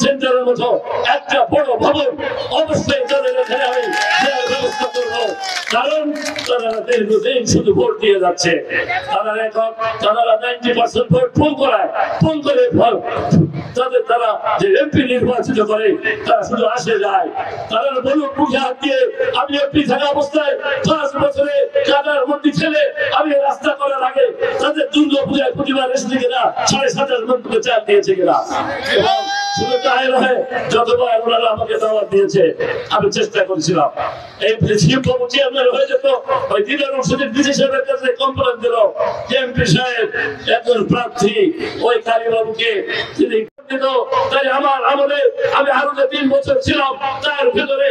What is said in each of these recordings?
সেন্টারের মতো একটা বড় ভবন অবশ্যই তাদের এখানে আমি দেওয়ার ব্যবস্থা করবো। কারণ তারা দীর্ঘদিন শুধু ভোট দিয়ে যাচ্ছে, তারা 90% ভোট পুল করে তারা যে এমপি নির্বাচিত করে তারা শুধু আসে যায়। তারা বলুন মুখে হাত দিয়ে আমি এমপি থাকা অবস্থায় 5 বছরে কাদার মন্দির ছেলে আমি রাস্তা করার আগে তাদের দুর্গা পূজায় প্রতিবার এসেছে কিনা, 7,500 মন্দিরে চাল দিয়েছে কিনা, এবং শুধু তাই নয় যতবার ওনারা আমাকে দাওয়াত দিয়েছে আমি চেষ্টা করেছিলাম। এই শিববাবু চেয়ারম্যান হয়ে যেত, ওই দিদার মুর্শিদের ডিসি সাহেবের কাছে কমপ্লেন দিল এমপি সাহেব একজন প্রার্থী ওই কালীবাবুকে তিনি আমার আমলে আমি আরো যে 3 বছর ছিলাম তার ভিতরে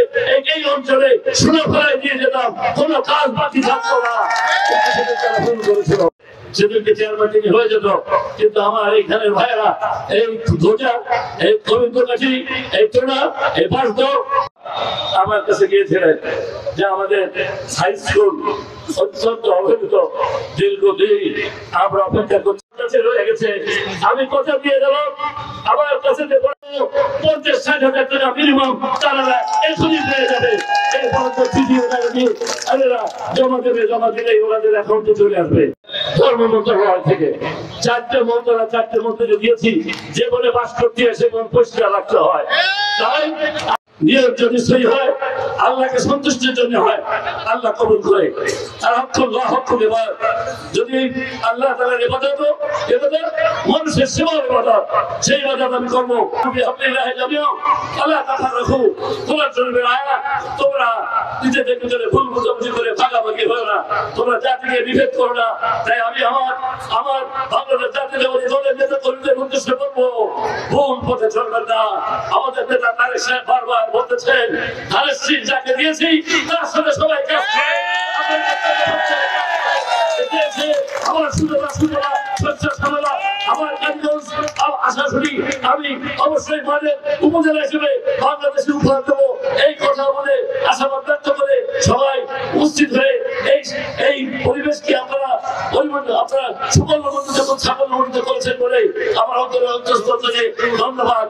এই অঞ্চলে শুনে ফেলাই দিয়ে যেতাম, কোন কাজ বাকি থাকতো না। ফোন করেছিল সেদিনকে চেয়ারম্যান তিনি হয়ে যেত, কিন্তু আমার এইখানের ভাইয়েরা এই ধোজা, এই গোবিন্দকাঠি, এই টোনা, এই বাসদ আমার কাছে গিয়েছিলেন যে আমাদের হাই স্কুল অত্যন্ত অবহেলিত, দীর্ঘদিন আমরা অপেক্ষা করছি রয়ে গেছে। আমি কথা দিয়ে গেলাম আমার কাছে 50-60 হাজার টাকা মিনিমাম তারা এখনই পেয়ে যাবে। জমা দিলে ওনাদের অ্যাকাউন্টে চলে আসবে। ধর্ম মন্ত্রণালয় থেকে 4টে মন্ত্রণালয় দিয়েছি, যে বলে বাস করতে হয় সে মন পরিষ্কার রাখতে হয়। তাই নিয়োগ যদি সই হয় আল্লাহকে সন্তুষ্টির জন্য হয়, আল্লাহ কবুল করে। আর যদি আল্লাহ তাআলার ইবাদত মানুষের সেবার ইবাদত, সেই ইবাদত আমি করবো। আল্লাহ তাআলা রাখো তোমার জন্য আয়াত, তোমরা নিজেদের ভিতরে ভুল বুঝাবুঝি করে ভাগাভাগি হয় না, তোমরা জাতিকে বিভেদ করো না। তাই আমি আমার বাংলাদেশ জাতীয় দলের নেতা কর্মীদের উদ্দেশ্যে বলবো, ভুল পথে চলবেন না। আমাদের নেতা তারেক সাহেব বারবার বলতেছেন ধানের শীষ যাকে দিয়েছি তার সাথে সবাই কাজ করে। আমার সুযোগা আমার কালীগঞ্জ আশাশুনি আমি অবশ্যই উপজেলা হিসেবে বাংলাদেশে উপহার দেবো, এই কথা বলে আশাবাদ ব্যক্ত করে সবাই উপস্থিত হয়ে এই পরিবেশকে আপনারা সাফল্যমণ্ডিত করেছেন বলে আমার অন্তরে অন্তঃস্থল থেকে ধন্যবাদ।